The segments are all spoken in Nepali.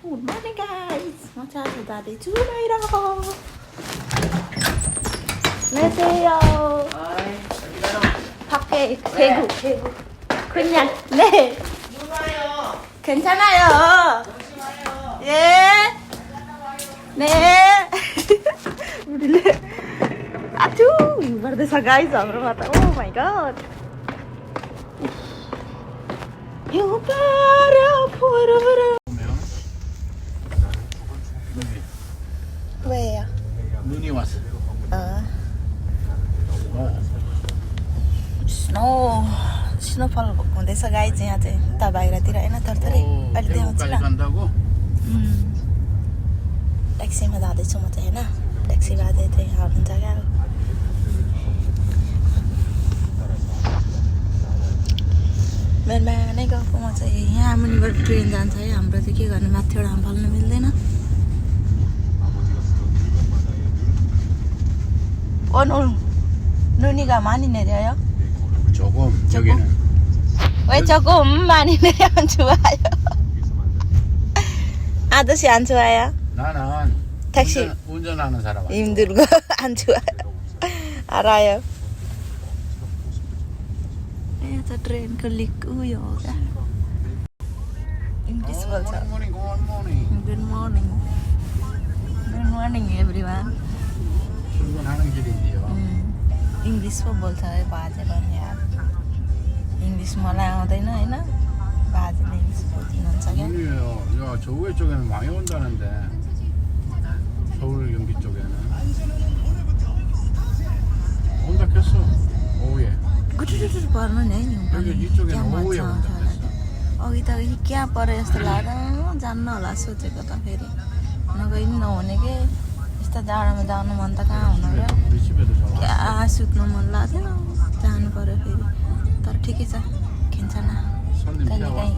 Good morning guys. म चाहिँ आज जाँदैछु बाहिर. 안녕하세요. 밖에 대구. 그냥 네. 괜찮아요. 예. 네. 우리 아주 이버데서 guys हाम्रो त. Oh my god. You better put it. 왜요? 눈이 왔어. 스노우फल हुँदैछ गाइज यहाँ चाहिँ उता बाहिरतिर होइन थरथरै अहिले देखाउँछु ल. ट्याक्सीमा जाँदैछु म चाहिँ होइन. ट्याक्सी बाजे चाहिँ यहाँ हुन्छ क्या. बिहानै गएको म चाहिँ यहाँ मुनिबाट ट्रेन जान्छ है. हाम्रो चाहिँ के गर्नु माथिबाट हाम्फाल्नु मिल्दैन. 눈이가 많이 내려요? 조금 저기는. 왜 조금 많이 내려면 좋아요? 아저씨 안 좋아요? 나는 택시 운전하는 사람 힘들고 안 좋아요. 알아요. 저 ट्रेन को लिक उयो हो क्या? इंग्लिश बोल्छ. Good morning. Good morning everyone. 출근하는 길인데요. English पो बोल्छ है बाजे पनि यार. इङ्ग्लिस मलाई आउँदैन होइन. बाजेले इङ्ग्लिस बोल्नुहुन्छ क्या. 야, 저우회 쪽에는 많이 온다는데. 서울 경기 쪽에는. 온다 켰어. 오후에. गुटुटुटु पर्नु नि है. 여기 이쪽에는 오후에 온다. अघि त क्या पऱ्यो जस्तो लाग्यो. जान्न होला सोचेको त फेरि. नगइ पनि नहुने के. यस्तो जाडोमा जानु मन त कहाँ हुनु र. क्या सुत्नु मन लाग्यो. जानु पर्यो फेरि. तर ठिकै छ. खिन्छ न. कहिले काहीँ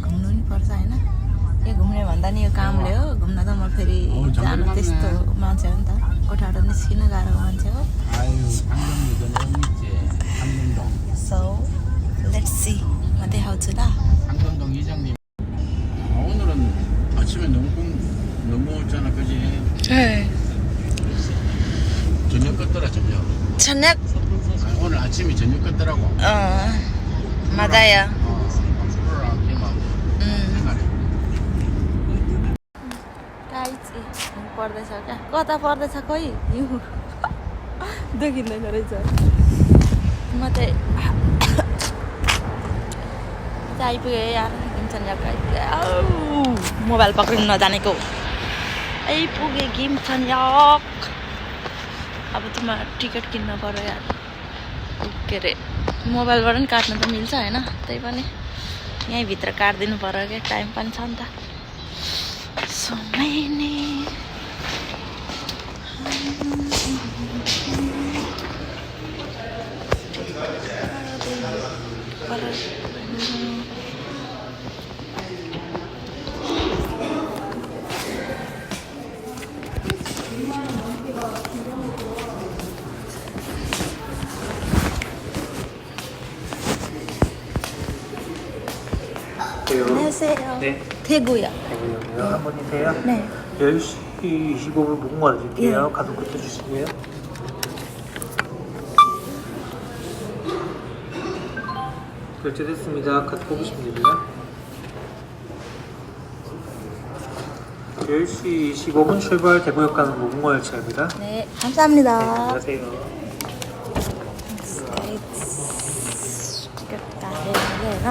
घुम्नु नि पर्छ होइन. यो घुम्ने भन्दा नि यो कामले हो. घुम्न त म फेरि जानु त्यस्तो मान्छे हो नि त. कोठाबाट निस्किन गाह्रो मान्छे हो. So let's see. म देखाउँछु ल. 상동동 이장님. 오늘은 아침에 넘어왔잖아, 그지? 네. 저녁 껐더라, 저녁. 저녁? 오늘 아침이 저녁 껐더라고. 맞아요. गाइस पर्दैछ क्या. कता पर्दैछ खोइ. हिउँ देखिँदैन रहेछ. म चाहिँ आइपुगेँ यार. घिमछन् यार आइपुगेँ. मोबाइल पक्रिनु नजानेको. आइपुगेँ घिमछन् यार. अब चाहिँ म टिकट किन्न पर्यो यार. के अरे मोबाइलबाट पनि काट्नु त मिल्छ होइन. त्यही पनि यहीँभित्र काटिदिनु पर्यो क्या. टाइम पनि छ नि त. So many. 안녕하세요. 네. 대구요. 대구역이요. 한 분이세요? 네. 10시 25분 무궁화 드릴게요. 예. 가격부터 주시고요. 결제됐습니다. 카드 뽑으시면 됩니다. 10시 25분 출발 대구역 가는 무궁화 열차입니다. 네, 감사합니다. 네, 안녕하세요. टिकट काटेर होइन.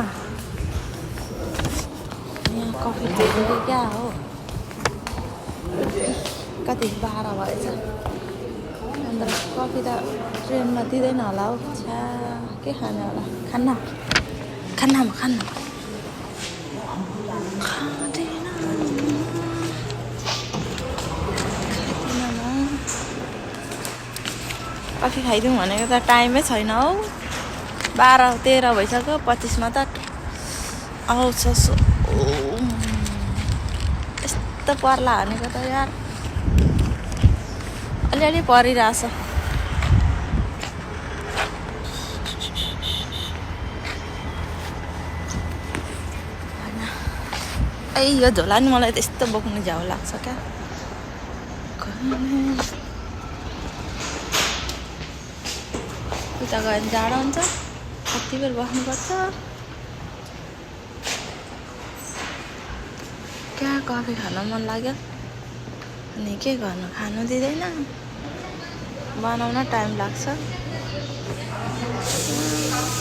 यहाँ कफी टेबल क्या हो. कति 12 भएछ. अन्त कफी त ट्रेनमा दिँदैन होला हौ. छ्या के खाने होला. खान्न कफी खाइदिउँ भनेको त टाइमै छैन हौ. 12-13 भइसक्यो. 25मा त आउँछ. यस्तो पर्ला भनेको त यार. अलिअलि परिरहेछ. ए यो झोला नि मलाई त्यस्तो बोक्नु झ्याउ लाग्छ क्या उता गयो भने जाडो हुन्छ कति बेर बस्नुपर्छ क्या कफी खान मन लाग्यो अनि के गर्नु खानु दिँदैन बनाउन टाइम लाग्छ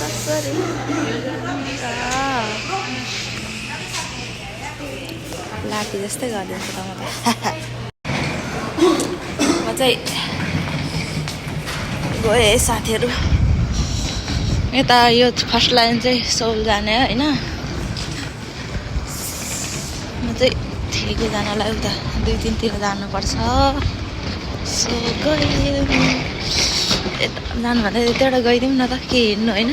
कसरी लाठी जस्तै गरिदिन्छ त मलाई म चाहिँ गएँ साथीहरू यता यो फर्स्ट लाइन चाहिँ सौल जाने होइन म चाहिँ ठिकै जानलाई उता 2-3 तिर जानुपर्छ सो गयो यता जानुभन्दा यताबाट गइदिउँ न त के हिँड्नु होइन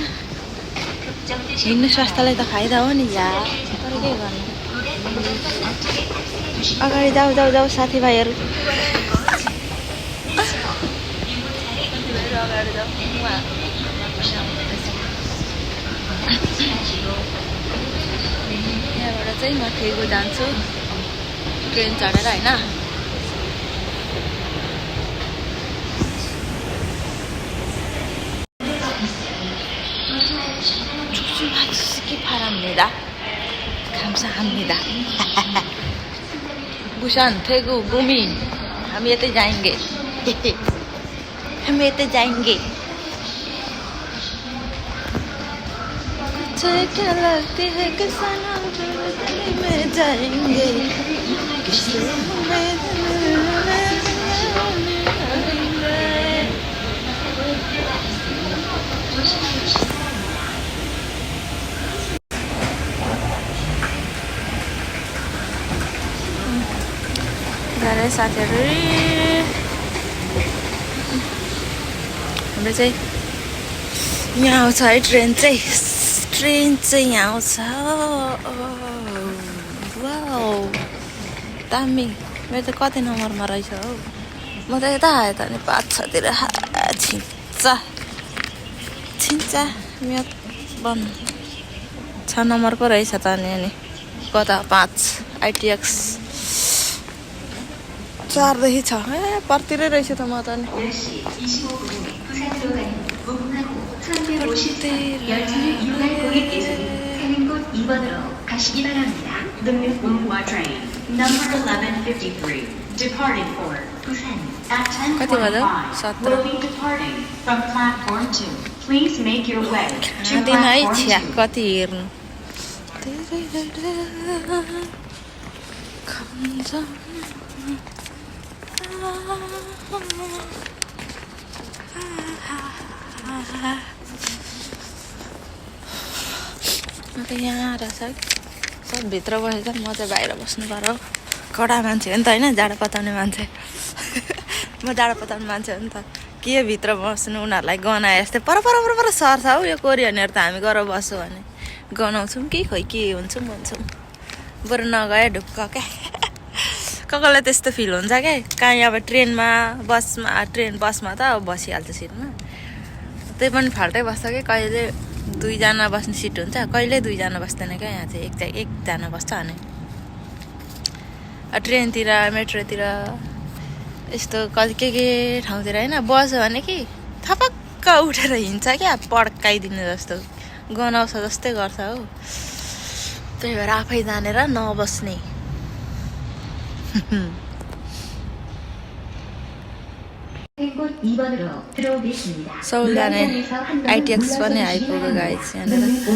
हिँड्नु स्वास्थ्यलाई त फाइदा हो नि या तर के गर्नु अगाडि जाऊ जाऊ जाऊ साथीभाइहरू अगाडि जाऊ यहाँबाट चाहिँ म ठेगु जान्छु ट्रेन चढेर होइन 바랍니다. 감사합니다. 부산, 태국, 구민 हम ये तो जाएंगे हम ये तो जाएंगे क्या लगती है कि सनम में जाएंगे गरे साथीहरू हाम्रो चाहिँ यहाँ आउँछ है ट्रेन चाहिँ यहाँ आउँछ वाउ दामी मेरो त कति नम्बरमा रहेछ हौ म त यता आएँ त नि 5-6 तिर छिन्छ मेरो बन 6 नम्बरको रहेछ त नि कता 5 ITX 4 देखि 6 परतिरै रहेछ त म त नि कति बज्यो 17 खाँदिन है छ्या कति हेर्नु म त यहाँ रहेछ सब भित्र बसेछ म चाहिँ बाहिर बस्नु पर्यो कडा मान्छे हो नि त होइन जाडो पताउने मान्छे म जाडो पताउने मान्छे हो नि त के भित्र बस्नु उनीहरूलाई गनाए जस्तै पर सर्छ हौ यो कोरियनहरू त हामी गएर बस्छौँ भने गनाउँछौँ कि खोइ के हुन्छौँ भन्छौँ बरु नगए ढुक्क क्या कसैलाई त्यस्तो फिल हुन्छ क्या काहीँ अब ट्रेनमा बसमा त अब बसिहाल्छ सिटमा त्यही पनि फाल्टै बस्छ कि कहिले 2 जना बस्ने सिट हुन्छ कहिले 2 जना बस्दैन क्या यहाँ चाहिँ एकजना बस्छ अनि ट्रेनतिर मेट्रोतिर यस्तो के ठाउँतिर होइन बस्यो भने कि थपक्क उठेर हिँड्छ क्या पड्काइदिने जस्तो गनाउँछ जस्तै गर्छ हौ त्यही भएर आफै जानेर नबस्ने सौल जाने ITX पनि आइपुग्यो गाइस यहाँनिर ओ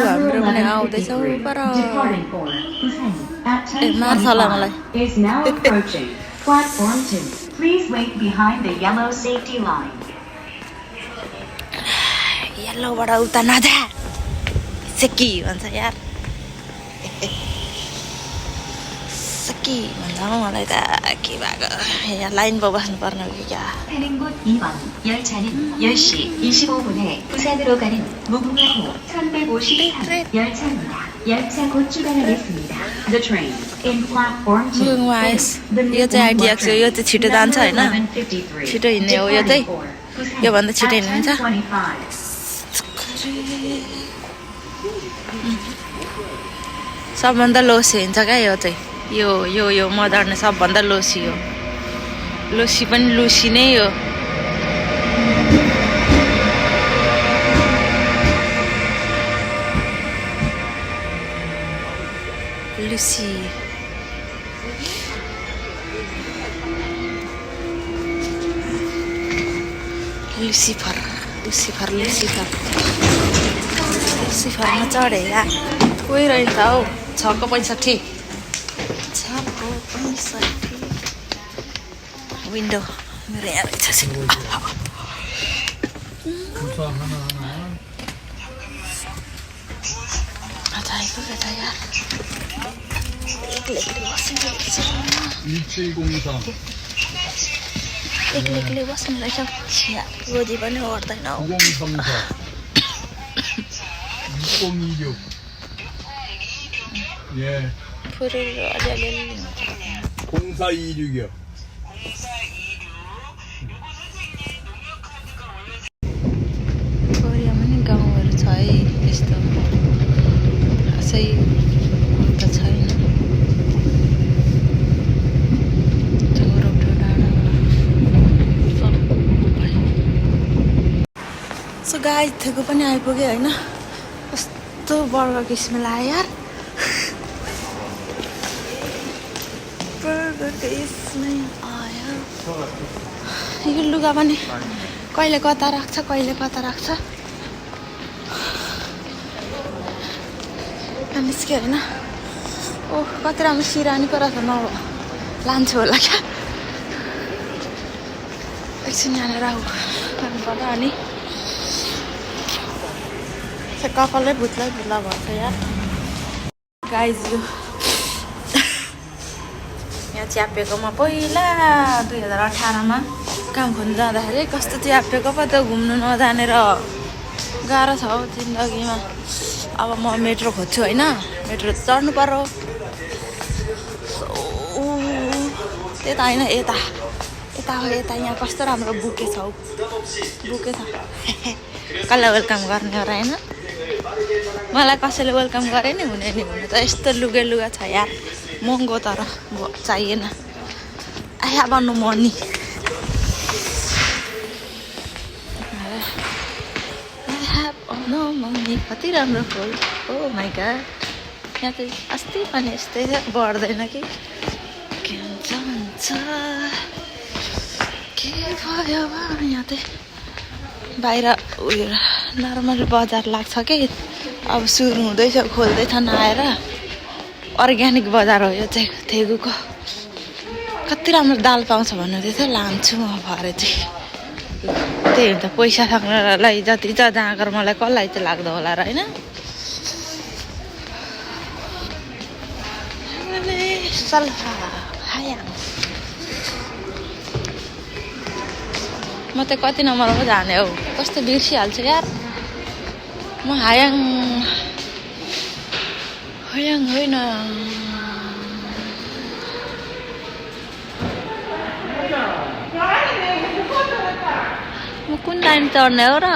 हाम्रो पनि आउँदैछ पर ए मार्छ होला मलाई येल्लोबाट उता नजा सेकी भन्छ यार सकी भन्छ मलाई त के भएको यहाँ लाइनमा बस्नुपर्ने हो कि क्या 타는 곳 2번 열차는 10시 25분에 부산으로 가는 무궁화호 1153 열차입니다. 열차 곧 출발하겠습니다. The train in platform 2 यो चाहिँ ITX हो यो चाहिँ छिटो जान्छ होइन छिटो हिँड्ने हो यो चाहिँ योभन्दा छिटो हिँड्नुहुन्छ सबभन्दा लोसी हुन्छ क्या यो चाहिँ यो यो यो मदर नै सबभन्दा लोसी हो लोसी पनि लुसी नै हो लुसी लुसिफर लुसिफर लुसिफर लुसिफरमा चढे यार कोही रहेछ हौ 6.65 विन्डो मेरो यहाँ रहेछ एक्लै बस्नु रहेछ गोजी पनि ओर्दैन हौ फुरुरु अलिअलि 0426이요. कोरियामा नि गाउँहरू छ है यस्तो खासै त छैन सो गाई थेको पनि आइपुग्यो होइन कस्तो बर्गर किसिम लाग्यो यार बर्गर किसिमै आयो यो लुगा पनि कहिले कता राख्छ कहिले कता राख्छ निस्क्यो होइन ओह कति राम्रो सिरानी पो रहेछ न लान्छु होला क्या एकछिन यहाँनिर गर्नु पर्दा अनि कपालै भुत्ला भुत्ला भन्छ यार गाइज यो यहाँ च्यापेकोमा पहिला 2018मा काम खोज्नु जाँदाखेरि कस्तो च्यापेको पो त घुम्नु नजानेर गाह्रो छ हौ जिन्दगीमा अब म मेट्रो खोज्छु होइन मेट्रो चढ्नु पर्यो त्यता होइन यता यता हो यता यहाँ कस्तो राम्रो बुके छ हौ बुके छ कसलाई वेलकम गर्ने हो र होइन मलाई कसैले वेलकम गरे नि हुने नि हुने त यस्तो लुगा छ यार महँगो तर चाहिएन आया भन्नु मनी कति राम्रो फुल ओ माइ गॉड यहाँ चाहिँ अस्ति पनि यस्तै बढ्दैन कि के हुन्छ के भयो यहाँ चाहिँ बाहिर उयो नर्मल बजार लाग्छ कि अब सुरु हुँदैछ खोल्दैछन् आएर अर्ग्यानिक बजार हो यो चाहिँ थेगुको कति राम्रो दाल पाउँछ भन्नुहुँदै थियो लान्छु म भरे चाहिँ त्यही हुन्छ पैसा थाक्नलाई जति छ जाँगर मलाई कसलाई चाहिँ लाग्दो होला र होइन सल्फा हायाङ म त कति नम्बरमा जाने हौ कस्तो बिर्सिहाल्छु यार म हायाङ हायाङ होइन म कुन लाइन चढ्ने हो र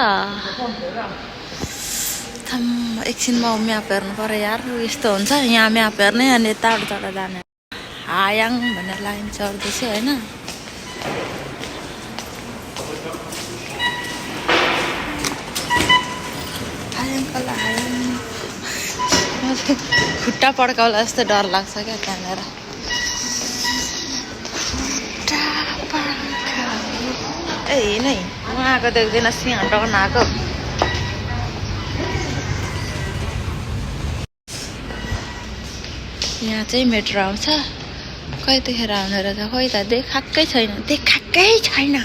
एकछिनमा म्याप हेर्नु पर्यो यार यस्तो हुन्छ यहाँ म्याप हेर्ने अनि टाढो टाढो जाने हायाङ भनेर लाइन चढ्दैछु होइन खुट्टा पड्काउला जस्तो डर लाग्छ क्या त्यहाँनिर ए नै म आएको देख्दैन सिंह डर्न आएको यहाँ चाहिँ मेट्रो आउँछ कहिलेखेर आउने रहेछ खोइ त देखाएकै छैन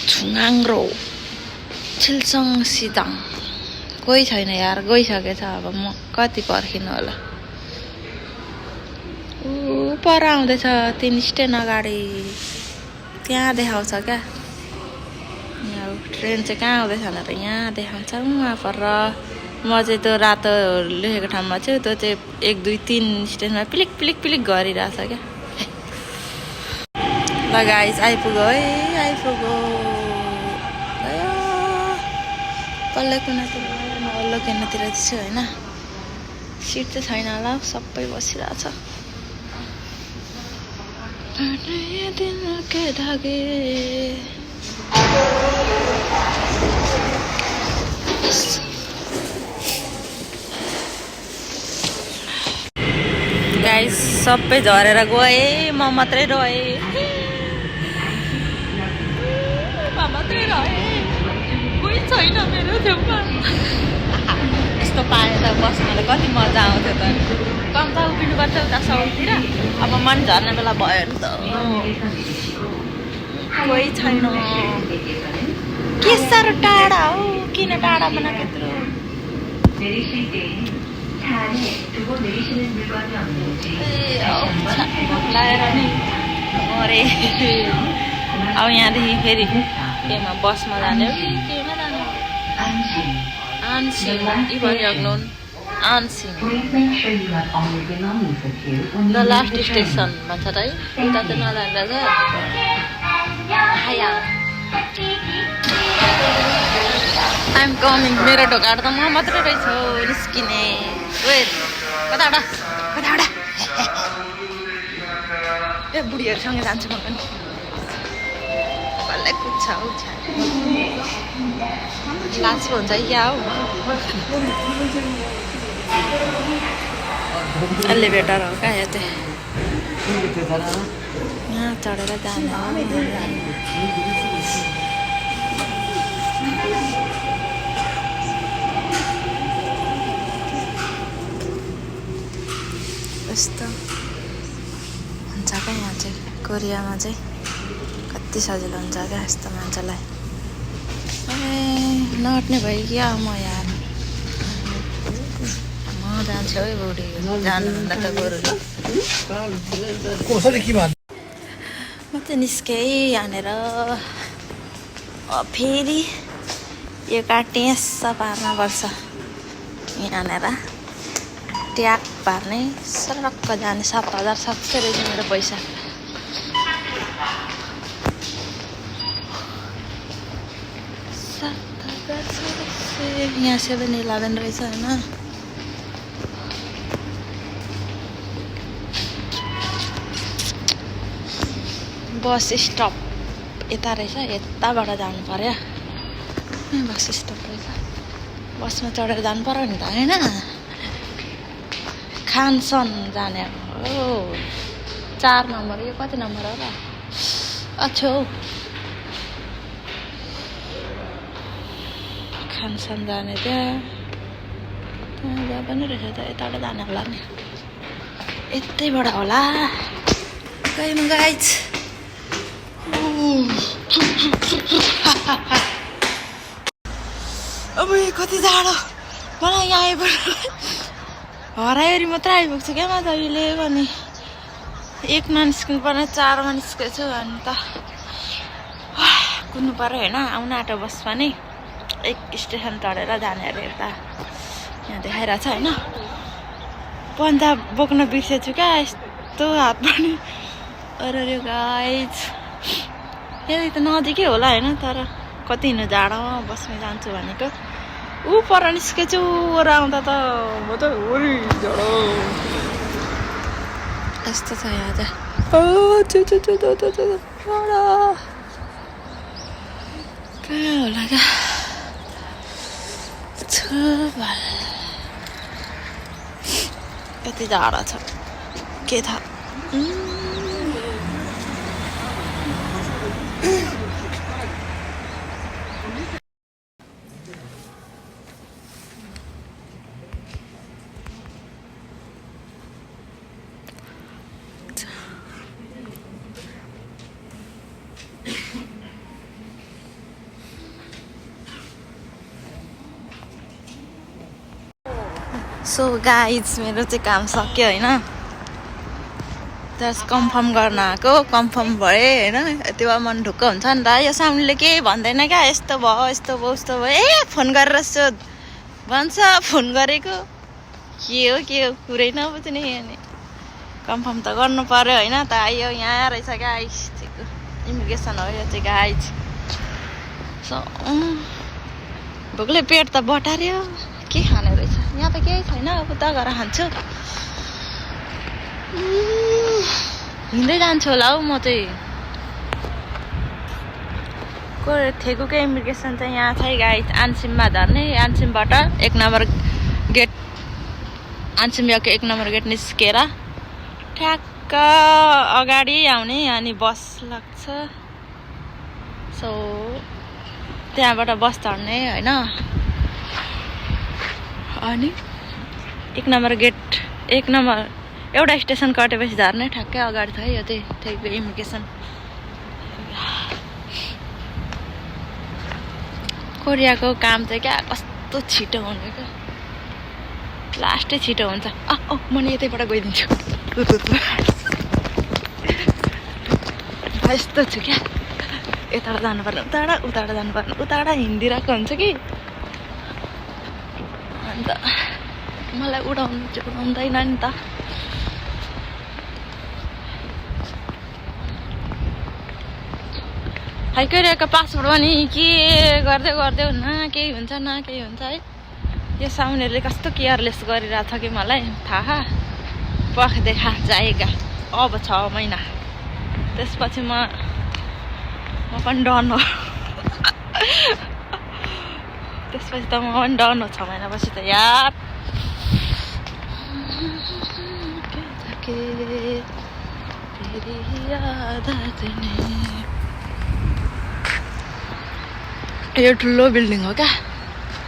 छुङाङ्ग्रो छिल्सङ सिदाङ कोही छैन यार गइसकेछ अब म कति पर्खिनु होला पर आउँदैछ 3 स्टेसन अगाडि त्यहाँ देखाउँछ क्या यहाँ ट्रेन चाहिँ कहाँ आउँदैछ भनेर यहाँ देखाउँछ उहाँ पर म चाहिँ त्यो रातो लेखेको ठाउँमा छु त्यो चाहिँ 1 2 3 स्टेसनमा पिलिक पिलिक पिलिक गरिरहेछ क्या ल गाइस आइपुग्यो है आइपुग्यो पल्लो कुनातिर म वल्लो कुनातिर छु होइन सिट चाहिँ छैन होला सबै बसिरहेछ गाइस सबै झरेर गए म मात्रै रहेँ म मात्रै रहेँ कोही छैन मेरो छेउमा यस्तो पानी त बस्नलाई कति मजा आउँथ्यो त कम्ता उभिनुपर्छ उता साउथतिर अब मन झर्ने बेला भयो नि त कोही छैन के साह्रो टाढा हो किन टाढा बनाएको यत्रो लगाएर नि मरे अब यहाँदेखि फेरि केमा बसमा जाने हो कि केमा जाने हो आनसिङ इभन आनसिङ द लास्ट स्टेसन भन्छ त है उता चाहिँ नजाँदा चाहिँ आइएम कमिङ मेरो ढोकाबाट त म मात्रै रहेछ निस्किने वेट कताबाट ए बुढीहरूसँग जान्छु म पनि कसलाई कुद्छ हौ लाज हुन्छ क्या हौ एलिभेटर हो क्या यो चाहिँ यहाँ चढेर जाने हो यस्तो हुन्छ क्या यहाँ चाहिँ कोरियामा चाहिँ कति सजिलो हुन्छ क्या यस्तो मान्छेलाई ए नअट्ने भयो क्या म यार म जान्छु है बुढी जानुभन्दा त गोरुले म त निस्केँ यहाँनिर फेरि यो काट्ने यसो पार्नुपर्छ यहाँनिर ट्याग पार्ने सरक्क जाने 7,700 रहेछ मेरो पैसा यहाँ 7-11 रहेछ होइन बस स्टप यता रहेछ यताबाट जानु पर्यो बस स्टप रहेछ बसमा चढेर जानु पर्यो नि त होइन खानसन जाने हो 4 नम्बर यो कति नम्बर हो र अच्छा खानसन जाने त्यहाँ जहाँ पनि रहेछ त यताबाट जाने होला नि यतैबाट होला गएँ गाइज अब कति जाडो मलाई यहाँ आइपुग्नु हरायोरी मात्रै आइपुग्छु क्या म त अहिले भने 1 ननिस्किनु पर्ने 4मा निस्केछु अनि त कुद्नु पर्यो होइन आउनु आँटो बस पनि 1 स्टेसन चढेर जाने अरे यता यहाँ देखाइरहेछ होइन पन्जा बोक्न बिर्सेछु क्या यस्तो हात पनि अरे गाइज यदि त नजिकै होला होइन तर कति हिँड्नु जाडोमा बसमा जान्छु भनेको ऊ पर निस्केछु और आउँदा त म त ओइ जाडो यस्तो छ यहाँ चाहिँ कहाँ होला क्या कति जाडो छ के थाहा सो गाइज मेरो चाहिँ काम सक्यो होइन जस्ट कन्फर्म गर्न आएको कन्फर्म भएँ होइन यति बेला मन ढुक्क हुन्छ नि त यो सामुले केही भन्दैन क्या यस्तो भयो यस्तो भयो उस्तो भयो ए फोन गरेर सोध भन्छ फोन गरेको के हो कुरै नबुझ्ने अनि कन्फर्म त गर्नु पर्यो होइन त आयो यहाँ रहेछ गाइज इमिग्रेसन हो यो चाहिँ गाइज सो भोकले पेट त बटार्यो के खाने रहेछ यहाँ त केही छैन उता गएर खान्छु हिँड्दै जान्छु होला हौ म चाहिँ थेकुको इमिग्रेसन चाहिँ यहाँ छ गाइस आन्सिममा झर्ने आन्सिमबाट 1 नम्बर गेट आन्सिमको 1 नम्बर गेट निस्केर ठ्याक्क अगाडि आउने अनि बस लाग्छ सो त्यहाँबाट बस चढ्ने होइन अनि 1 नम्बर गेट 1 नम्बर एउटा स्टेसन कटेपछि झर्ने ठ्याक्कै अगाडि छ है यो चाहिँ ठेकुको इमिग्रेसन कोरियाको काम चाहिँ क्या कस्तो छिटो हुने क्या लास्टै छिटो हुन्छ म नि यतैबाट गइदिन्छु यस्तो छु क्या यताबाट जानुपर्ने उताबाट जानुपर्ने उताबाट हिँडिदिरहेको हुन्छ कि अन्त मलाई उडाउँदैन नि त कोरियाको पासपोर्ट पनि के गर्दै हुन्न केही हुन्छ न केही हुन्छ है यो साउनेले कस्तो केयरलेस गरिरहेछ कि मलाई थाहा पख देखा जाएगा अब 6 महिना त्यसपछि म पनि डन हो त्यसपछि त म पनि डन हो 6 महिनापछि त यार यो ठुलो बिल्डिङ हो क्या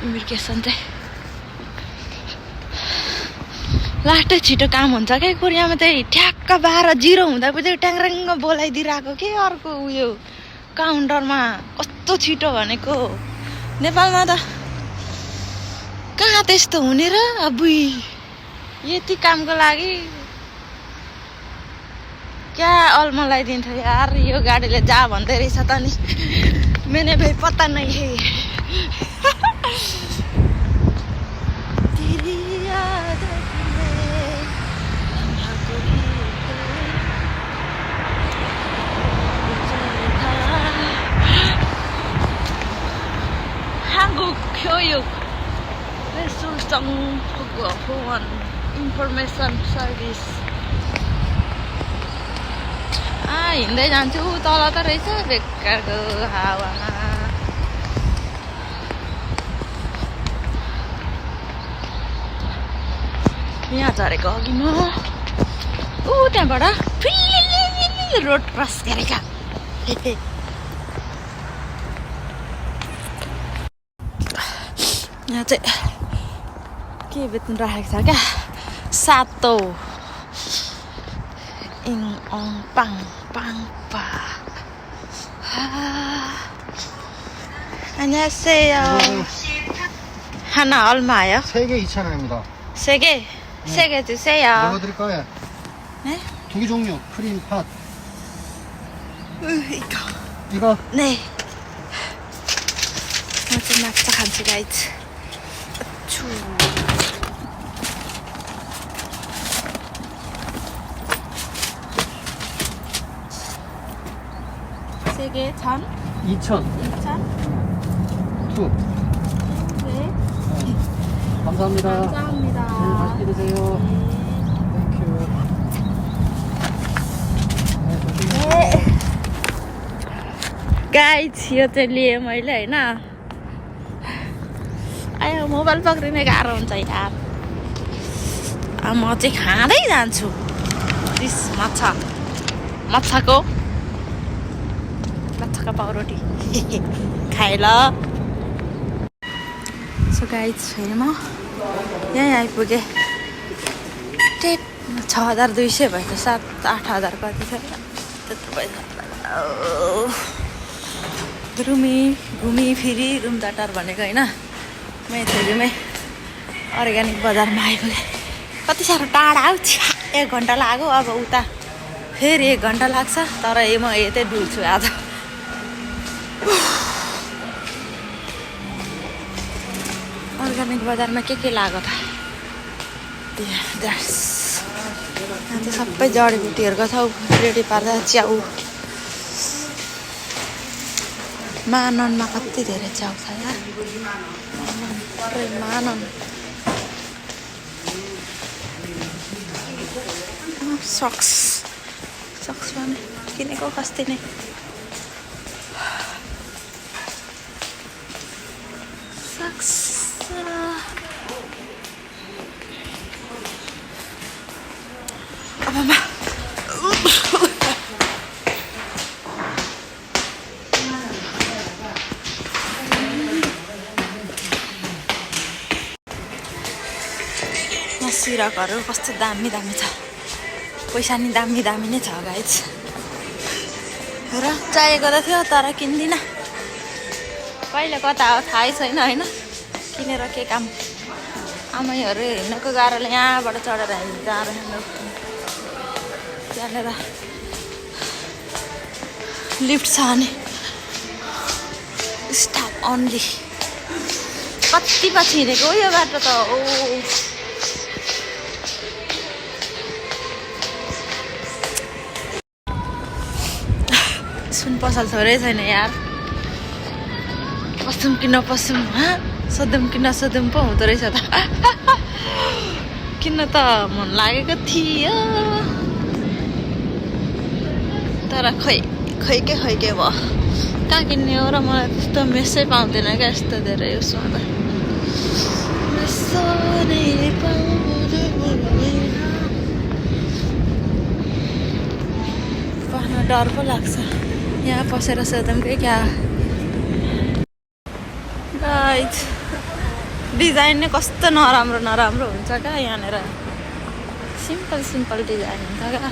इमिग्रेसन चाहिँ लास्टै छिटो काम हुन्छ क्या कोरियामा चाहिँ ठ्याक्क 12:00 हुँदा पनि ट्याङराङ्ग बोलाइदिइरहेको के अर्को उयो काउन्टरमा कस्तो छिटो भनेको नेपालमा त कहाँ त्यस्तो हुने र अबुई यति कामको लागि क्या अल्मलाइदिन्छ यार यो गाडीले जा भन्दै रहेछ त नि मैंने भाई पता नहीं है तेरी आदत में 한국 교육 레술정 후원 인포메이션 서비스 हिँड्दै जान्छु तल त रहेछ बेकारको हावामा यहाँ झरेको अघि म त्यहाँबाट रोड क्रस गरेका यहाँ चाहिँ के बेच्नु राखेको छ क्या सातो ing ong pang pa. 안녕하세요. 하나 얼마예요? 3개 2,000원입니다. 3개? 3개 주세요. 뭐 드릴까요? 네? 2개 종류. 크림, 팥. 이거. 이거? 네. 마지막 간지가 있지. 추. 세개 1,000? 2,000. 2,000? 투. 네. 감사합니다. 감사합니다. 네, 맛있게 드세요. 땡큐. 네. Guys यो चाहिँ लिएँ मैले होइन आयो मोबाइल पक्रिने गाह्रो हुन्छ यार म चाहिँ खाँदै जान्छु दिस माछाको पाउरोटी खाए ल सो गाइज फेरि म यहीँ आइपुगेँ 6,200 भयो त 7-8,000 कति छ त्यत्रो पैसा घुमी फिरी रुम टाटार भनेको होइन म यतिमै अर्ग्यानिक बजारमा आइपुगेँ कति साह्रो टाढा हौ 1 घन्टा लाग्यो अब उता फेरि 1 घन्टा लाग्छ तर म यतै डुल्छु आज अर्ग्यानिक बजारमा के लाग्यो त यहाँ चाहिँ सबै जडीबुटीहरूको छ रेडी पार्दा च्याउ माननमा कति धेरै च्याउ छ यार मानन सक्स पनि किनेको कस्तै नै सक्स अब सिरकहरू कस्तो दामी दामी छ पैसा नि दामी दामी नै छ गाइज र चाहिएको त थियो तर किन्दिनँ कहिले कता हो थाहै छैन होइन किनेर के काम आमैहरू हिँड्नको गाह्रोले यहाँबाट चढेर हिँड्नु गाह्रो त्यहाँनिर लिफ्ट छ अनि स्टाफ अन्ली कति पछि हिँडेको हो यो बाटो त ओ सुन पसल थोरै छैन यार पसौँ कि नपसौँ सोधौँ कि नसोधौँ पो हुँदो रहेछ त किन्न त मन लागेको थियो तर खै के भयो कहाँ किन्ने हो र मलाई त्यस्तो मेसै पाउँदैन क्या यस्तो धेरै उसमा त मेसो नै पाउन डर पो लाग्छ यहाँ पसेर सोधौँ कि क्या गाइज डिजाइन नै कस्तो नराम्रो हुन्छ क्या यहाँनिर सिम्पल डिजाइन हुन्छ क्या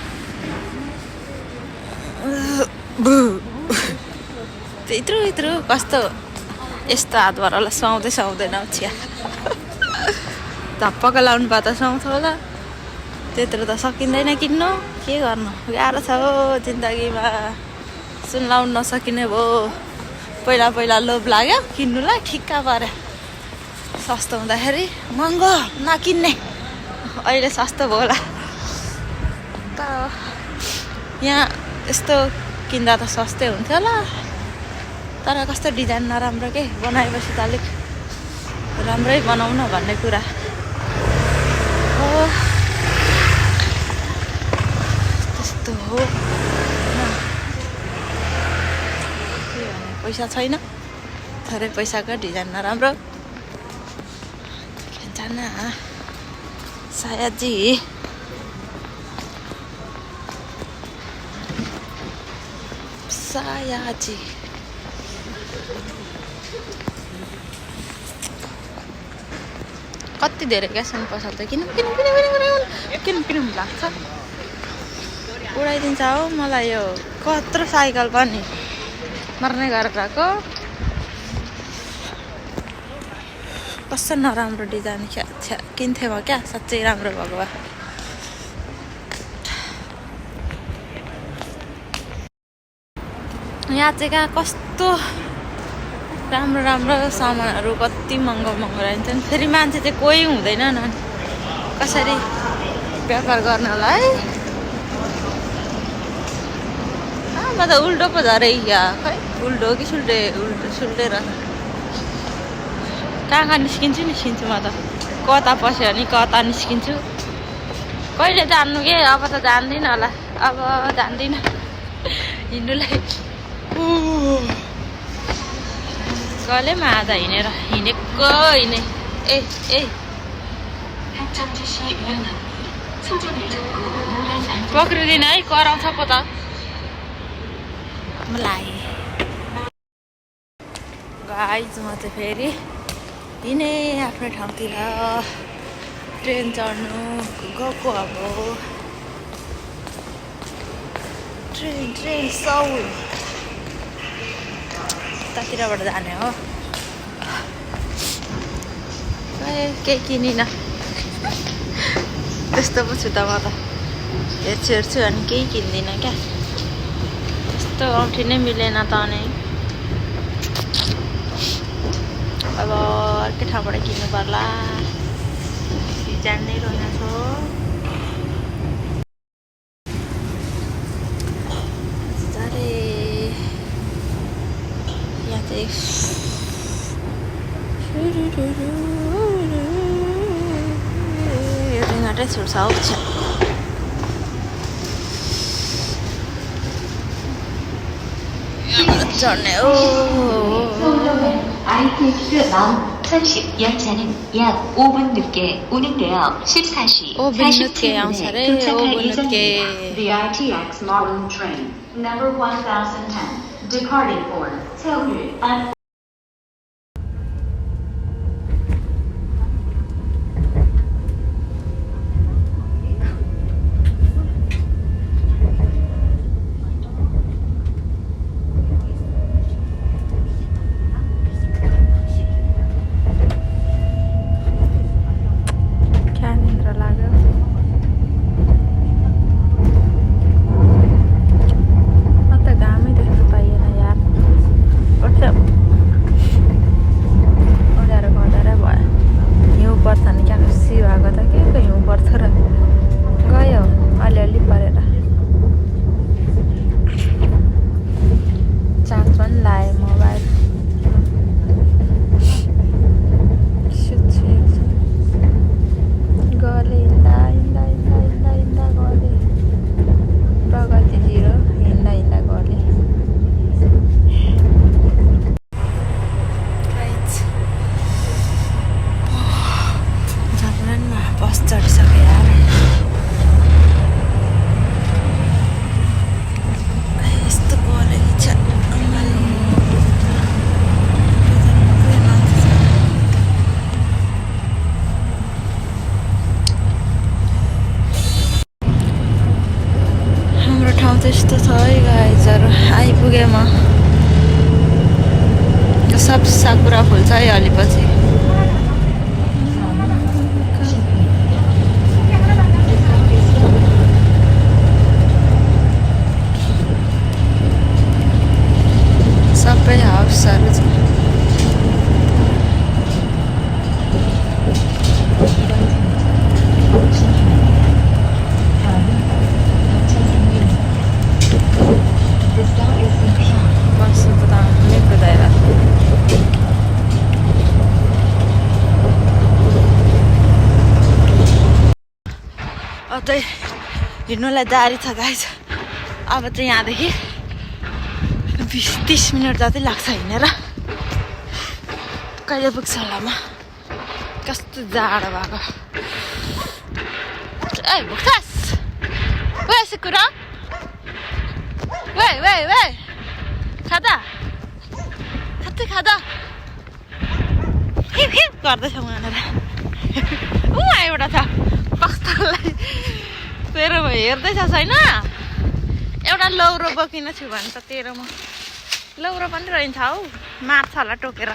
यत्रो कस्तो यस्तो हातबाट सुहाउँदैन चिया धप्पको लाउनु भयो त सुहाउँछ होला त्यत्रो त सकिँदैन किन्नु के गर्नु गाह्रो छ हो जिन्दगीमा सुन लाउनु नसकिने भयो पहिला लोभ लाग्यो किन्नुलाई ठिक्का पऱ्यो सस्तो हुँदाखेरि महँगो नकिन्ने अहिले सस्तो भयो होला त यहाँ यस्तो किन्दा त सस्तै हुन्थ्यो होला तर कस्तो डिजाइन नराम्रो के बनाएपछि त अलिक राम्रै बनाउन भन्ने कुरा हो त्यस्तो हो पैसा छैन थोरै पैसाको डिजाइन नराम्रो जाना सायाजी कति धेरै क्या सुन पसल त किनौँ लाग्छ उडाइदिन्छ हौ मलाई यो कत्रो साइकल पनि मर्ने गरेर गएको कस्तो नराम्रो डिजाइन किन्थेँ म क्या साँच्चै राम्रो भएको भए यहाँ चाहिँ क्या कस्तो राम्रो सामानहरू कति महँगो रहन्छन् फेरि मान्छे चाहिँ कोही हुँदैन न कसरी व्यापार गर्नलाई म त उल्टो पो झरे या खै उल्टो कि सुल्टे रहेछ कहाँ निस्किन्छु म त कता पस्यो भने कता निस्किन्छु कहिले जान्नु के अब त जान्दिनँ होला अब जान्दिनँ हिँड्नुलाई कहिलेमा आज हिँडेको ए पक्रिँदैन है कराउँछ पो त मलाई गाइज म चाहिँ फेरि हिँडे आफ्नो ठाउँतिर ट्रेन चढ्नु गएको अब ट्रेन साउल उतातिरबाट जाने हो केही किनिनँ त्यस्तो पो छु त म त हेर्छु अनि केही किन्दिनँ क्या त्यस्तो औँठी नै मिलेन त नै अब अर्कै ठाउँबाट किन्नु पर्ला जान्दै रहेन छ यहाँ चाहिँ रिङ्गाटै छुट्छ हौ झर्ने ओ 서울로는 ITX 마음 30 열차는 약 5분 늦게 오는데요. 14시 5분 늦게 47분에 양차를 도착할 5분 예정입니다. 늦게. The RTX Marlin train number 1010 departing for 서울 안 क्या निन्द्रा लाग्यो म त घामै देख्नु पाइएन यार ओड्यारो गर्दा भयो हिउँ पर्छ नि क्या खुसी भएको त के को हिउँ पर्छ र गयो अलिअलि परेर चार्ज पनि लाएँ मोबाइल सुत्छु एकछिन गले हिँड्दा हिँड्दा हिँड्दा हिँड्दा हिँड्दा गले प्रगति जिरो हिँड्दा हिँड्दा गले झर्नमा बस चढिसक्यो यार यस्तो गलेको छ हाम्रो ठाउँ त्यस्तो छ है गाइजहरू आइपुगेँ म सब साकुरा फुल्छ है अलि पछि सबै हाउसहरू छ बस्नु त दामी कुदाएर अझै हिँड्नुलाई जारी छ गाइस अब चाहिँ यहाँदेखि 20-30 मिनट जति लाग्छ हिँडेर कहिले पुग्छ होला म कस्तो जाडो भएको ए भुक्छास वेस कुरा वे वे वे खादा खाँदै खाँदा हिप हिप गर्दैछौँ यहाँनिर एउटा छ कस्तोलाई तेरो हेर्दैछ छैन एउटा लौरो बोकिन छु भने त तेरोमा लौरो पनि रहन्छ हौ मार्छ होला टोकेर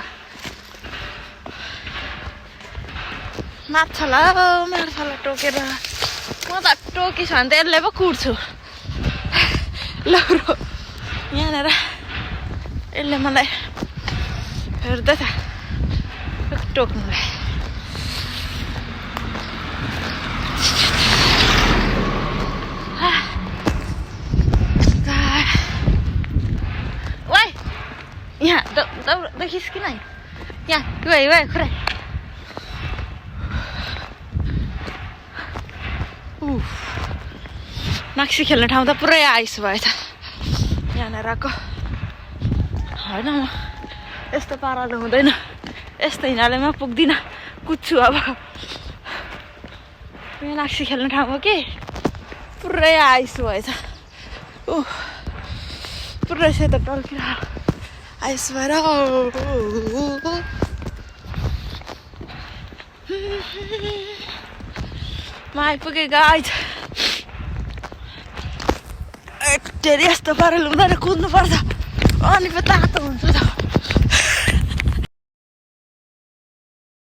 मार्छ होला टोकेर म त टोकिस भने त यसले पो कुट्छु लौरो यहाँनिर यसले मलाई हेर्दैछ टोक्नुलाई यहाँ देखिस् कि नै यहाँ गयो गयो खुरै नाक्सी खेल्ने ठाउँ त पुरै आइस भएछ यहाँनिरको होइन म यस्तो पाराले हुँदैन यस्तो हिँडाले म पुग्दिनँ कुद्छु अब यहाँ नाक्सी खेल्ने ठाउँ हो कि पुरै आइस भएछ पुरै सेतो टल्किरहेको आइस भएर म आइपुगेँ गाइज धेरै यस्तो पाराले हुँदैन कुद्नुपर्छ अनि पो तातो हुन्छ त